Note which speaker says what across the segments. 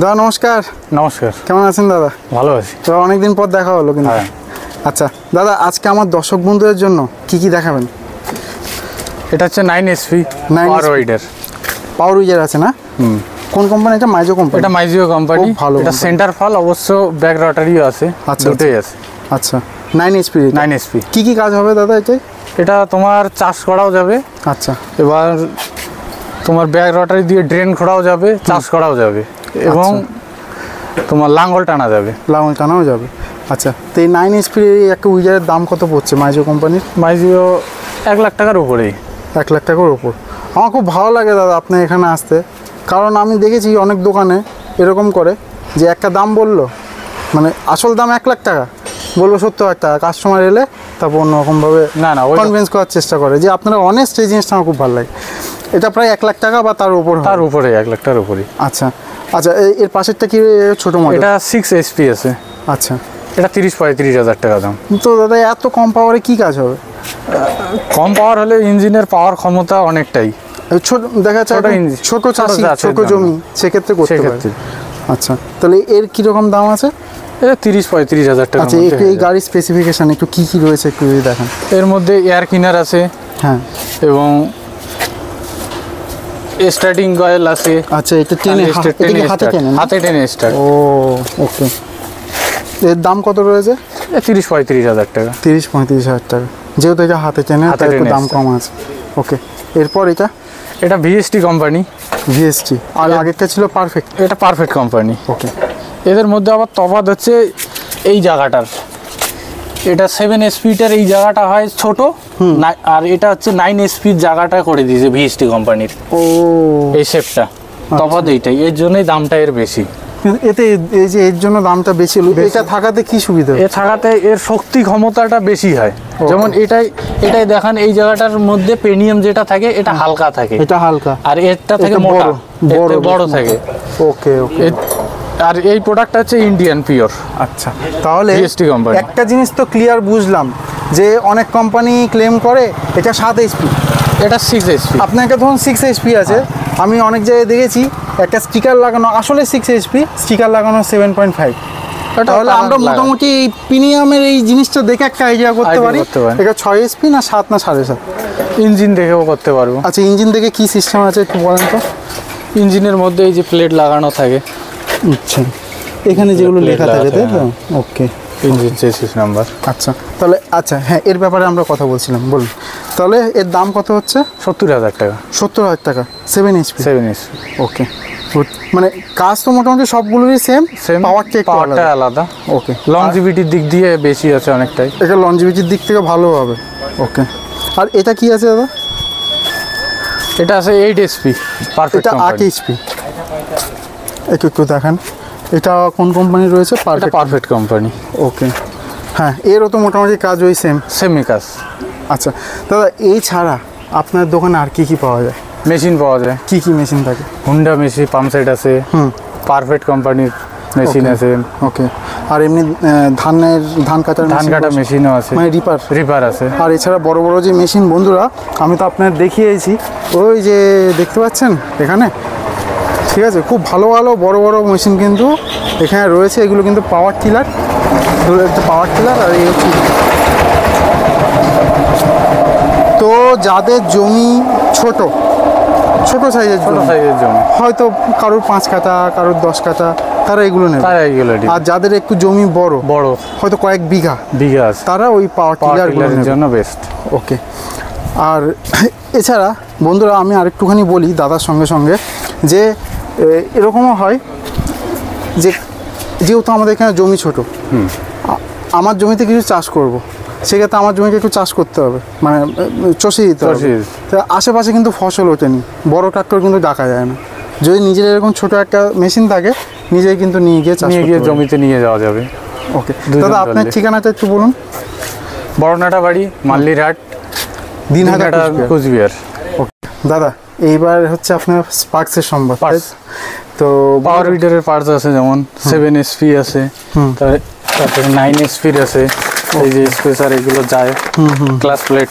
Speaker 1: দাদা নমস্কার।
Speaker 2: নমস্কার,
Speaker 1: কেমন আছেন দাদা?
Speaker 2: ভালো আছি।
Speaker 1: তো অনেকদিন পর দেখা হলো কিন্তু। আচ্ছা দাদা, আজকে আমার দর্শক বন্ধুদের জন্য কি দেখাবেন?
Speaker 2: এটা হচ্ছে 9SP পাওয়ার উইডার।
Speaker 1: পাওয়ার উইডার আছে না? কোন কোম্পানি এটা? মাইজো কোম্পানি।
Speaker 2: এটা মাইজিও কোম্পানি।
Speaker 1: ভালো।
Speaker 2: এটা সেন্টার ফল, অবশ্য ব্যাক রটারিও আছে।
Speaker 1: আচ্ছা,
Speaker 2: দুটোই আছে।
Speaker 1: আচ্ছা 9SP।
Speaker 2: 9SP
Speaker 1: কি কাজ হবে দাদা এটাই?
Speaker 2: এটা তোমার চাষ করাও যাবে।
Speaker 1: আচ্ছা,
Speaker 2: এবার তোমার ব্যাক রটারি দিয়ে ড্রেন খোঁড়াও যাবে, চাষ করাও যাবে এবং তোমার লাঙ্গল টানা যাবে।
Speaker 1: লাঙ্গল টানাও যাবে। আচ্ছা, তো এই 9SP একটা উইডারের দাম কত পড়ছে মাইজো কোম্পানির?
Speaker 2: মাইজিও 1 লাখ টাকার উপরেই।
Speaker 1: 1 লাখ টাকার উপর। আমার খুব ভালো লাগে দাদা আপনার এখানে আসতে, কারণ আমি দেখেছি অনেক দোকানে এরকম করে যে একটা দাম বললো, মানে আসল দাম 1 লাখ টাকা, বলবো 70,000 টাকা, কাস্টমার এলে তারপর অন্যরকমভাবে
Speaker 2: না
Speaker 1: কনভিন্স করার চেষ্টা করে যে আপনারা অনেস্ট। এই জিনিসটা আমার খুব ভালো লাগে। এটা প্রায় 1 লাখ টাকা বা তার উপর?
Speaker 2: তার উপরে, 1 লাখ টাকার উপরেই।
Speaker 1: আচ্ছা আচ্ছা, এর পাশেরটা কি ছোট মডেল?
Speaker 2: এটা 6SP আছে।
Speaker 1: আচ্ছা,
Speaker 2: এটা 30-35 হাজার টাকা দাম।
Speaker 1: তো দাদা এত কম পাওয়ারে কি কাজ হবে?
Speaker 2: কম পাওয়ার হলে ইঞ্জিনের পাওয়ার ক্ষমতা অনেকটাই
Speaker 1: ছোট দেখা যাচ্ছে, ছোট চাষি, ছোট জমি, সেক্ষেত্রে করতে পারে। আচ্ছা, তাহলে এর কিরকম দাম আছে?
Speaker 2: এটা 30-35 হাজার টাকা।
Speaker 1: আচ্ছা, একটু এই গাড়ির স্পেসিফিকেশন একটু কি রয়েছে একটু যদি দেখান।
Speaker 2: এর মধ্যে এয়ার ক্লিনার আছে,
Speaker 1: হ্যাঁ,
Speaker 2: এবং স্টার্টিং কয়েল আছে।
Speaker 1: আচ্ছা, এটা হাতে টেনে স্টার্ট। ও ওকে। এর দাম কত রয়েছে?
Speaker 2: 30-35 হাজার টাকা।
Speaker 1: 30-35 হাজার টাকা, যেহেতু এটা হাতে টেনে একটু দাম কম আছে। ওকে, এরপর এটা
Speaker 2: VST কোম্পানি।
Speaker 1: VST। আর আগেরটা ছিল পারফেক্ট।
Speaker 2: এটা পারফেক্ট কোম্পানি।
Speaker 1: ওকে।
Speaker 2: এদের মধ্যে আবার তফাৎ হচ্ছে এই জায়গাটার। এটা 7SP-টার এই জায়গাটা হয় ছোট, আর এটা হচ্ছে 9SP জায়গাটা করে দিয়েছে VST কোম্পানির।
Speaker 1: ও,
Speaker 2: এই শেপটা তফাৎ এইটাই, এর জন্যই দামটা এর বেশি।
Speaker 1: এতে এই যে এর জন্য দামটা বেশি হলো, এটা থাকাতে কি সুবিধা?
Speaker 2: এ থাকাতে এর শক্তি ক্ষমতাটা বেশি হয়। যেমন এটাই দেখান, এই জায়গাটার মধ্যে পেনিয়াম যেটা থাকে এটা হালকা থাকে,
Speaker 1: এটা হালকা,
Speaker 2: আর এরটা থেকে মোটা, বড় থাকে।
Speaker 1: ওকে ওকে।
Speaker 2: আর এই প্রোডাক্টটা হচ্ছে ইন্ডিয়ান পিওর।
Speaker 1: আচ্ছা, তাহলে
Speaker 2: VST কোম্পানি।
Speaker 1: একটা জিনিস তো ক্লিয়ার বুঝলাম যে অনেক কোম্পানি ক্লেম করে এটা 7SP,
Speaker 2: এটা 6SP।
Speaker 1: আপনাকে ধরুন 6SP আছে, আমি অনেক জায়গায় দেখেছি একটা স্টিকার লাগানো, আসলে 6SP স্টিকার লাগানো 7.5। তাহলে আমরা মোটামুটি এই প্রিমিয়ামের এই জিনিসটা দেখে একটা আইডিয়া করতে পারি এটা 6SP না 7 না 7.5।
Speaker 2: ইঞ্জিন দেখেও করতে পারবো।
Speaker 1: আচ্ছা, ইঞ্জিন দেখে কি সিস্টেম আছে একটু বলেন তো।
Speaker 2: ইঞ্জিনের মধ্যে এই যে প্লেট লাগানো থাকে।
Speaker 1: আচ্ছা, এখানে যেগুলো লেখা থাকে তাই তো? ওকে,
Speaker 2: ইঞ্জিন চেসিস নাম্বার।
Speaker 1: আচ্ছা, তাহলে আচ্ছা হ্যাঁ, এর ব্যাপারে আমরা কথা বলছিলাম, বলুন। তাহলে এর দাম কত হচ্ছে?
Speaker 2: 70,000 টাকা।
Speaker 1: 70,000 টাকা, 7SP। ওকে, গুড। মানে কাজ তো মোটামুটি সবগুলোরই সেম, পাওয়ারটা
Speaker 2: আলাদা।
Speaker 1: ওকে,
Speaker 2: লংজিভিটির দিক দিয়ে বেশি আছে অনেকটাই।
Speaker 1: এটা লংজিভিটির দিক থেকে ভালো হবে। ওকে, আর এটা কি আছে দাদা?
Speaker 2: এটা আছে 8SP পারফেক্ট।
Speaker 1: এটা 8HP। একটু দেখান, এটা কোন কোম্পানি রয়েছে?
Speaker 2: Perfect company.
Speaker 1: ওকে, হ্যাঁ, এরও তো মোটামুটি কাজ ওই
Speaker 2: সেমই কাজ।
Speaker 1: আচ্ছা দাদা, এই ছাড়া আপনার দোকানে আর কি পাওয়া যায়?
Speaker 2: মেশিন পাওয়া যায়।
Speaker 1: কি মেশিন থাকে?
Speaker 2: হুন্ডা মেশিন, পাম্প সেট আছে, পারফেক্ট কোম্পানির মেশিন আছে।
Speaker 1: ওকে, আর এমনি ধান কাটা
Speaker 2: মেশিনও আছে,
Speaker 1: মানে রিপার আছে। আর এছাড়া বড় বড় যে মেশিন, বন্ধুরা আমি তো আপনার দেখিয়েছি, ওই যে দেখতে পাচ্ছেন এখানে, ঠিক আছে, খুব ভালো ভালো বড় বড় মেশিন কিন্তু এখানে রয়েছে। এগুলো কিন্তু পাওয়ার টিলার, আর এই হচ্ছে। তো যাদের জমি ছোট সাইজের জমি, হয়তো কারোর 5 কাঠা, কারোর 10 কাঠা, তারা এগুলো নেবে। আর যাদের একটু জমি বড় হয়তো কয়েক বিঘা আছে, তারা ওই পাওয়ার টিলারের জন্য বেস্ট। ওকে, আর এছাড়া বন্ধুরা আমি আরেকটুখানি বলি দাদার সঙ্গে যে এরকমও হয় যে যেহেতু আমাদের এখানে জমি ছোট, আমার জমিতে কিছু চাষ করব, সেক্ষেত্রে আমার জমিকে একটু চাষ করতে হবে, মানে চষে দিতে হবে। আশেপাশে কিন্তু ফসল ওঠেনি, বড় ট্রাক্টর কিন্তু ডাকা যায় না। যদি নিজের এরকম ছোট একটা মেশিন থাকে, নিজেই কিন্তু নিয়ে গিয়ে
Speaker 2: জমিতে নিয়ে যাওয়া যাবে।
Speaker 1: ওকে দাদা, আপনার ঠিকানাটা একটু বলুন।
Speaker 2: বড়নাটা বাড়ি, মাল্লিরহাট, দিনহাটা, কোচবিহার।
Speaker 1: ওকে দাদা, এইবার হচ্ছে আপনার স্পার্কসের সংবাদ। তো
Speaker 2: পাওয়ার উইডারের পার্টস আছে, যেমন 7SP আছে, তারপরে 9SP আছে, এই যে স্পেসার এগুলো যায়, ক্লাস প্লেট,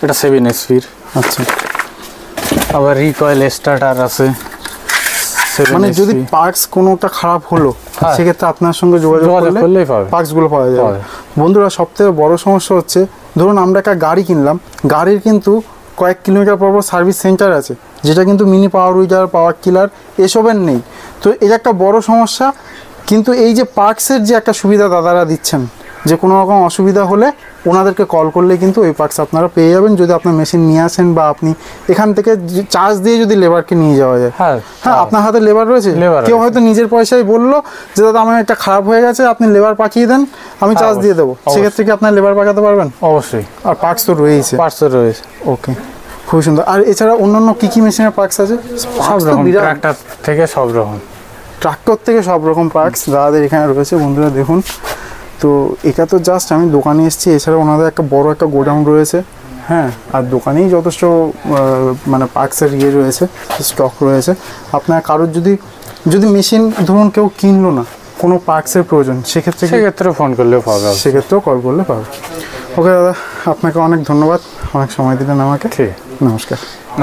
Speaker 2: এটা 7SP।
Speaker 1: আচ্ছা,
Speaker 2: আবার রিকয়েল স্টার্টার আছে,
Speaker 1: মানে যদি পার্টস কোনোটা খারাপ হলো সেক্ষেত্রে আপনার সঙ্গে যোগাযোগ করলেই পার্টসগুলো পাওয়া যাবে। বন্ধুরা সবথেকে বড় সমস্যা হচ্ছে, ধরুন আমরা একটা গাড়ি কিনলাম, গাড়ির কিন্তু কয়েক কিলোমিটার পর সার্ভিস সেন্টার আছে, যেটা কিন্তু mini power weeder, power tiller এসবের নেই। তো এটা একটা বড় সমস্যা। কিন্তু এই যে পার্টসের যে একটা সুবিধা দাদারা দিচ্ছেন, যে কোনো রকম অসুবিধা হলে ওনাদেরকে কল করলে কিন্তু ওই পার্টস আপনারা পেয়ে যাবেন, যদি আপনার মেশিন নিয়ে আসেন বা আপনি এখান থেকে চার্জ দিয়ে যদি লেবারকে নিয়ে যাওয়া যায়। হ্যাঁ, আপনার হাতে লেবার রয়েছে, কেউ হয়তো নিজের পয়সায় বললো যে দাদা আমার একটা খারাপ হয়ে গেছে, আপনি লেবার পাঠিয়ে দেন, আমি চার্জ দিয়ে দেবো, সেক্ষেত্রে কি আপনার লেবার পাঠাতে পারবেন?
Speaker 2: অবশ্যই।
Speaker 1: আর পার্টস তো রয়েছে, ওকে, খুবই সুন্দর। আর এছাড়া অন্যান্য কী কী মেশিনের পার্টস আছে?
Speaker 2: সব রকম, ট্রাক্টর থেকে সব রকম,
Speaker 1: ট্রাক্টর থেকে সব রকম পার্টস দাদাদের এখানে রয়েছে। বন্ধুরা দেখুন, তো এটা তো জাস্ট আমি দোকানে এসেছি, এছাড়া ওনাদের একটা বড় একটা গোডাউন রয়েছে। হ্যাঁ, আর দোকানেই যথেষ্ট মানে পার্টসের রয়েছে, স্টক রয়েছে। আপনার কারোর যদি মেশিন ধরুন কেউ কিনলো না, কোনো পার্টসের প্রয়োজন, সেক্ষেত্রে
Speaker 2: ফোন করলেও পাবে,
Speaker 1: সেক্ষেত্রেও কল করলে পাবে। ওকে দাদা, আপনাকে অনেক ধন্যবাদ, অনেক সময় দিলেন আমাকে।
Speaker 2: ঠিক,
Speaker 1: নমস্কার।